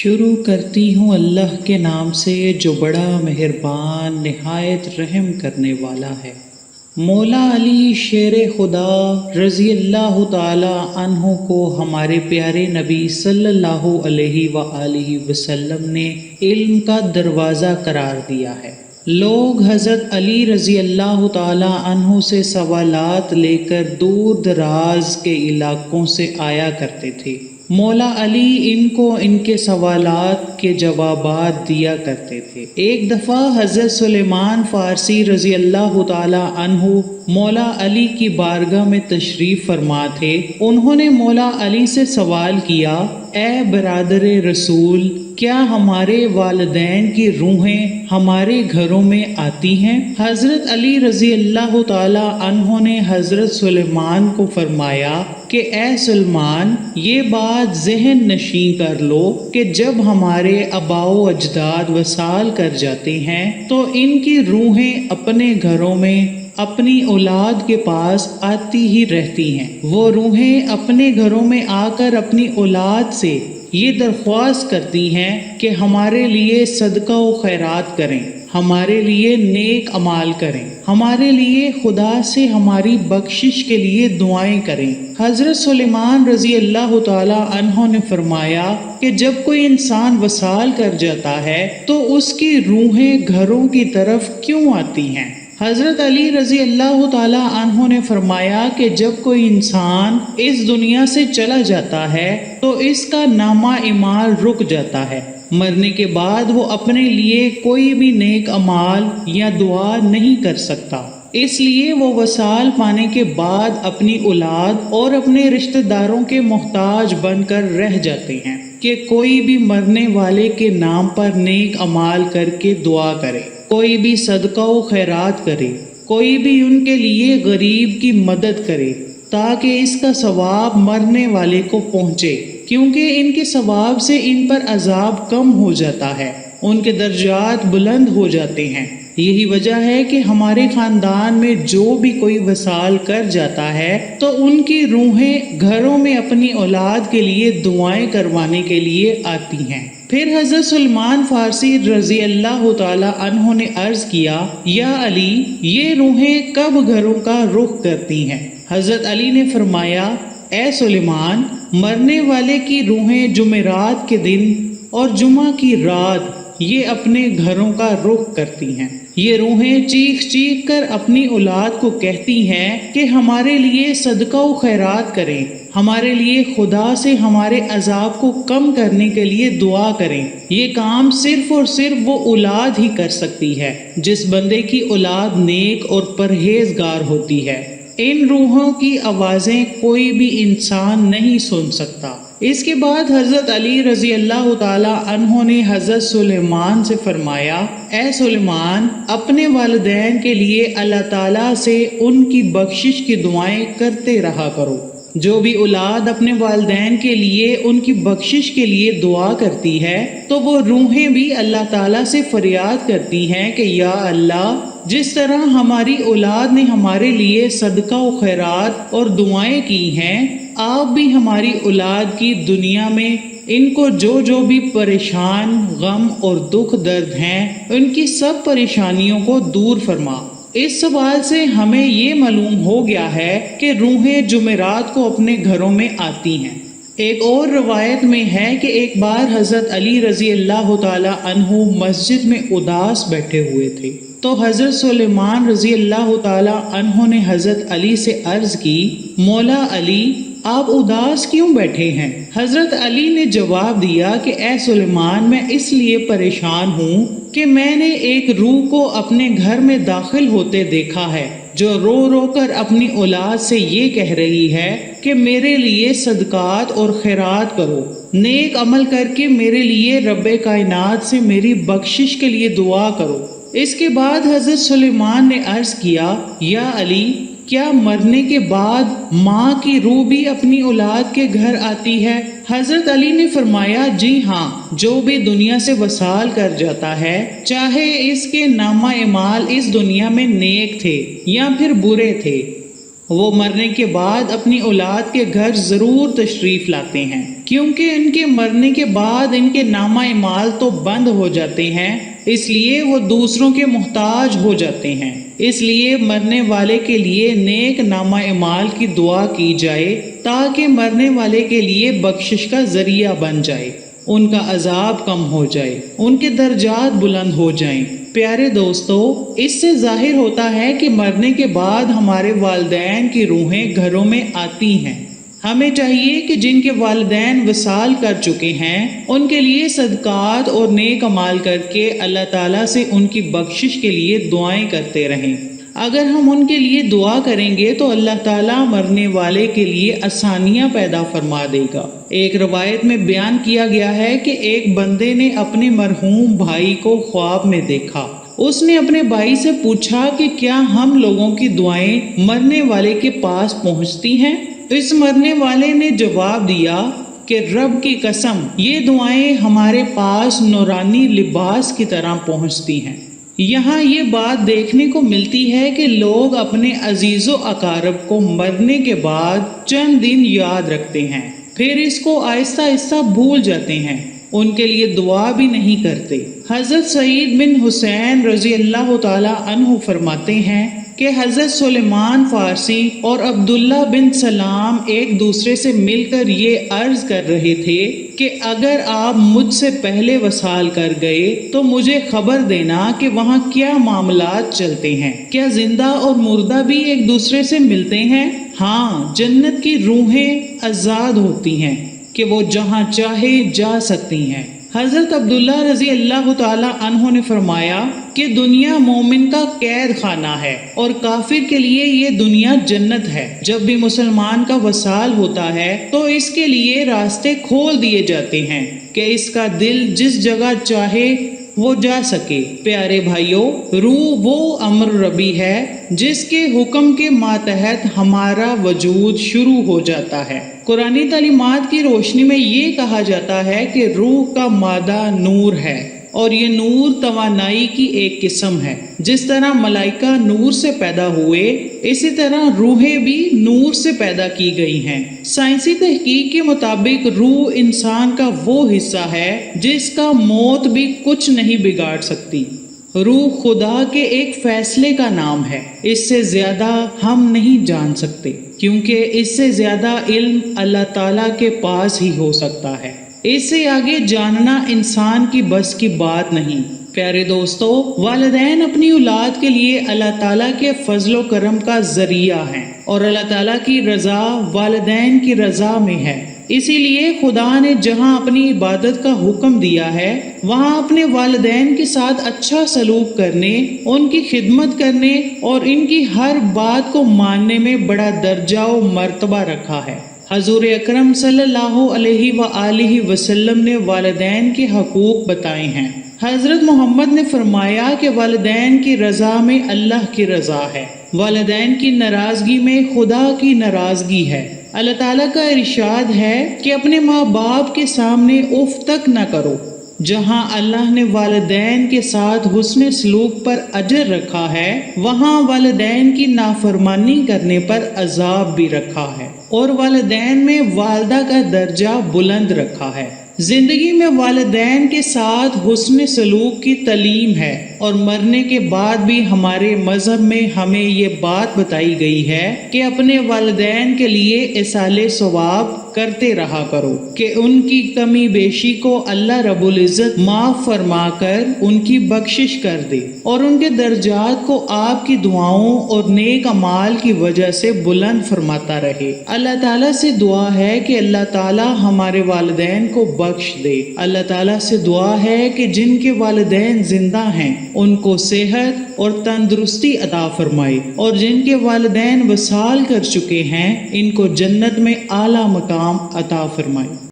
شروع کرتی ہوں اللہ کے نام سے جو بڑا مہربان نہایت رحم کرنے والا ہے۔ مولا علی شیر خدا رضی اللہ تعالی عنہ کو ہمارے پیارے نبی صلی اللہ علیہ وآلہ وسلم نے علم کا دروازہ قرار دیا ہے۔ لوگ حضرت علی رضی اللہ تعالی عنہ سے سوالات لے کر دور دراز کے علاقوں سے آیا کرتے تھے۔ مولا علی ان کو ان کے سوالات کے جوابات دیا کرتے تھے۔ ایک دفعہ حضرت سلیمان فارسی رضی اللہ تعالی عنہ مولا علی کی بارگاہ میں تشریف فرما تھے۔ انہوں نے مولا علی سے سوال کیا، اے برادر رسول، کیا ہمارے والدین کی روحیں ہمارے گھروں میں آتی ہیں؟ حضرت علی رضی اللہ تعالی عنہ نے حضرت سلیمان کو فرمایا کہ اے سلیمان، یہ بات ذہن نشین کر لو کہ جب ہمارے آباء و اجداد وصال کر جاتے ہیں تو ان کی روحیں اپنے گھروں میں اپنی اولاد کے پاس آتی ہی رہتی ہیں۔ وہ روحیں اپنے گھروں میں آ کر اپنی اولاد سے یہ درخواست کرتی ہیں کہ ہمارے لیے صدقہ و خیرات کریں، ہمارے لیے نیک اعمال کریں، ہمارے لیے خدا سے ہماری بخشش کے لیے دعائیں کریں۔ حضرت سلیمان رضی اللہ تعالی عنہ نے فرمایا کہ جب کوئی انسان وصال کر جاتا ہے تو اس کی روحیں گھروں کی طرف کیوں آتی ہیں؟ حضرت علی رضی اللہ تعالی عنہ نے فرمایا کہ جب کوئی انسان اس دنیا سے چلا جاتا ہے تو اس کا نامہ اعمال رک جاتا ہے۔ مرنے کے بعد وہ اپنے لیے کوئی بھی نیک اعمال یا دعا نہیں کر سکتا، اس لیے وہ وصال پانے کے بعد اپنی اولاد اور اپنے رشتہ داروں کے محتاج بن کر رہ جاتے ہیں کہ کوئی بھی مرنے والے کے نام پر نیک اعمال کر کے دعا کرے، کوئی بھی صدقہ و خیرات کرے، کوئی بھی ان کے لیے غریب کی مدد کرے تاکہ اس کا ثواب مرنے والے کو پہنچے، کیونکہ ان کے ثواب سے ان پر عذاب کم ہو جاتا ہے، ان کے درجات بلند ہو جاتے ہیں۔ یہی وجہ ہے کہ ہمارے خاندان میں جو بھی کوئی وصال کر جاتا ہے تو ان کی روحیں گھروں میں اپنی اولاد کے لیے دعائیں کروانے کے لیے آتی ہیں۔ پھر حضرت سلیمان فارسی رضی اللہ تعالی عنہ نے عرض کیا، یا علی، یہ روحیں کب گھروں کا رخ کرتی ہیں؟ حضرت علی نے فرمایا، اے سلیمان، مرنے والے کی روحیں جمعرات کے دن اور جمعہ کی رات یہ اپنے گھروں کا رخ کرتی ہیں۔ یہ روحیں چیخ چیخ کر اپنی اولاد کو کہتی ہیں کہ ہمارے لیے صدقہ و خیرات کریں، ہمارے لیے خدا سے ہمارے عذاب کو کم کرنے کے لیے دعا کریں۔ یہ کام صرف اور صرف وہ اولاد ہی کر سکتی ہے جس بندے کی اولاد نیک اور پرہیزگار ہوتی ہے۔ ان روحوں کی آوازیں کوئی بھی انسان نہیں سن سکتا۔ اس کے بعد حضرت علی رضی اللہ تعالی عنہ نے حضرت سلیمان سے فرمایا، اے سلیمان، اپنے والدین کے لیے اللہ تعالیٰ سے ان کی بخشش کی دعائیں کرتے رہا کرو۔ جو بھی اولاد اپنے والدین کے لیے ان کی بخشش کے لیے دعا کرتی ہے تو وہ روحیں بھی اللہ تعالیٰ سے فریاد کرتی ہیں کہ یا اللہ، جس طرح ہماری اولاد نے ہمارے لیے صدقہ و خیرات اور دعائیں کی ہیں، آپ بھی ہماری اولاد کی دنیا میں ان کو جو بھی پریشان، غم اور دکھ درد ہیں، ان کی سب پریشانیوں کو دور فرما۔ اس سوال سے ہمیں یہ معلوم ہو گیا ہے کہ روحیں جمعرات کو اپنے گھروں میں آتی ہیں۔ ایک اور روایت میں ہے کہ ایک بار حضرت علی رضی اللہ تعالی عنہ مسجد میں اداس بیٹھے ہوئے تھے تو حضرت سلیمان رضی اللہ تعالی عنہ نے حضرت علی سے عرض کی، مولا علی، آپ اداس کیوں بیٹھے ہیں؟ حضرت علی نے جواب دیا کہ اے سلیمان، میں اس لیے پریشان ہوں کہ میں نے ایک روح کو اپنے گھر میں داخل ہوتے دیکھا ہے جو رو رو کر اپنی اولاد سے یہ کہہ رہی ہے کہ میرے لیے صدقات اور خیرات کرو، نیک عمل کر کے میرے لیے رب کائنات سے میری بخشش کے لیے دعا کرو۔ اس کے بعد حضرت سلیمان نے عرض کیا، یا علی، کیا مرنے کے بعد ماں کی روح بھی اپنی اولاد کے گھر آتی ہے؟ حضرت علی نے فرمایا، جی ہاں، جو بھی دنیا سے وصال کر جاتا ہے، چاہے اس کے نامہ اعمال اس دنیا میں نیک تھے یا پھر برے تھے، وہ مرنے کے بعد اپنی اولاد کے گھر ضرور تشریف لاتے ہیں، کیونکہ ان کے مرنے کے بعد ان کے نامہ اعمال تو بند ہو جاتے ہیں، اس لیے وہ دوسروں کے محتاج ہو جاتے ہیں۔ اس لیے مرنے والے کے لیے نیک نامہ اعمال کی دعا کی جائے تاکہ مرنے والے کے لیے بخشش کا ذریعہ بن جائے، ان کا عذاب کم ہو جائے، ان کے درجات بلند ہو جائیں۔ پیارے دوستو، اس سے ظاہر ہوتا ہے کہ مرنے کے بعد ہمارے والدین کی روحیں گھروں میں آتی ہیں۔ ہمیں چاہیے کہ جن کے والدین وصال کر چکے ہیں ان کے لیے صدقات اور نیک اعمال کر کے اللہ تعالیٰ سے ان کی بخشش کے لیے دعائیں کرتے رہیں۔ اگر ہم ان کے لیے دعا کریں گے تو اللہ تعالیٰ مرنے والے کے لیے آسانیاں پیدا فرما دے گا۔ ایک روایت میں بیان کیا گیا ہے کہ ایک بندے نے اپنے مرحوم بھائی کو خواب میں دیکھا۔ اس نے اپنے بھائی سے پوچھا کہ کیا ہم لوگوں کی دعائیں مرنے والے کے پاس پہنچتی ہیں؟ اس مرنے والے نے جواب دیا کہ رب کی قسم، یہ دعائیں ہمارے پاس نورانی لباس کی طرح پہنچتی ہیں۔ یہاں یہ بات دیکھنے کو ملتی ہے کہ لوگ اپنے عزیز و اقارب کو مرنے کے بعد چند دن یاد رکھتے ہیں، پھر اس کو آہستہ آہستہ بھول جاتے ہیں، ان کے لیے دعا بھی نہیں کرتے۔ حضرت سعید بن حسین رضی اللہ تعالی عنہ فرماتے ہیں کہ حضرت سلیمان فارسی اور عبداللہ بن سلام ایک دوسرے سے مل کر یہ عرض کر رہے تھے کہ اگر آپ مجھ سے پہلے وصال کر گئے تو مجھے خبر دینا کہ وہاں کیا معاملات چلتے ہیں، کیا زندہ اور مردہ بھی ایک دوسرے سے ملتے ہیں؟ ہاں، جنت کی روحیں آزاد ہوتی ہیں کہ وہ جہاں چاہے جا سکتی ہیں۔ حضرت عبداللہ رضی اللہ تعالی عنہ نے فرمایا کہ دنیا مومن کا قید خانہ ہے اور کافر کے لیے یہ دنیا جنت ہے۔ جب بھی مسلمان کا وصال ہوتا ہے تو اس کے لیے راستے کھول دیے جاتے ہیں کہ اس کا دل جس جگہ چاہے وہ جا سکے۔ پیارے بھائیوں، روح وہ امر ربی ہے جس کے حکم کے ماتحت ہمارا وجود شروع ہو جاتا ہے۔ قرآنی تعلیمات کی روشنی میں یہ کہا جاتا ہے کہ روح کا مادہ نور ہے اور یہ نور توانائی کی ایک قسم ہے۔ جس طرح ملائکہ نور سے پیدا ہوئے، اسی طرح روحیں بھی نور سے پیدا کی گئی ہیں۔ سائنسی تحقیق کے مطابق روح انسان کا وہ حصہ ہے جس کا موت بھی کچھ نہیں بگاڑ سکتی۔ روح خدا کے ایک فیصلے کا نام ہے، اس سے زیادہ ہم نہیں جان سکتے، کیونکہ اس سے زیادہ علم اللہ تعالیٰ کے پاس ہی ہو سکتا ہے۔ اس سے آگے جاننا انسان کی بس کی بات نہیں۔ پیارے دوستو، والدین اپنی اولاد کے لیے اللہ تعالیٰ کے فضل و کرم کا ذریعہ ہیں اور اللہ تعالیٰ کی رضا والدین کی رضا میں ہے۔ اسی لیے خدا نے جہاں اپنی عبادت کا حکم دیا ہے وہاں اپنے والدین کے ساتھ اچھا سلوک کرنے، ان کی خدمت کرنے اور ان کی ہر بات کو ماننے میں بڑا درجہ و مرتبہ رکھا ہے۔ حضور اکرم صلی اللہ علیہ وآلہ وسلم نے والدین کے حقوق بتائے ہیں۔ حضرت محمد نے فرمایا کہ والدین کی رضا میں اللہ کی رضا ہے، والدین کی ناراضگی میں خدا کی ناراضگی ہے۔ اللہ تعالیٰ کا ارشاد ہے کہ اپنے ماں باپ کے سامنے اف تک نہ کرو۔ جہاں اللہ نے والدین کے ساتھ حسن سلوک پر اجر رکھا ہے، وہاں والدین کی نافرمانی کرنے پر عذاب بھی رکھا ہے، اور والدین میں والدہ کا درجہ بلند رکھا ہے۔ زندگی میں والدین کے ساتھ حسن سلوک کی تعلیم ہے، اور مرنے کے بعد بھی ہمارے مذہب میں ہمیں یہ بات بتائی گئی ہے کہ اپنے والدین کے لیے ایصال ثواب کرتے رہا کرو کہ ان کی کمی بیشی کو اللہ رب العزت معاف فرما کر ان کی بخشش کر دے اور ان کے درجات کو آپ کی دعاؤں اور نیک اعمال کی وجہ سے بلند فرماتا رہے۔ اللہ تعالیٰ سے دعا ہے کہ اللہ تعالیٰ ہمارے والدین کو بخش دے۔ اللہ تعالیٰ سے دعا ہے کہ جن کے والدین زندہ ہیں ان کو صحت اور تندرستی عطا فرمائے، اور جن کے والدین وصال کر چکے ہیں ان کو جنت میں اعلیٰ مقام عطا فرمائے۔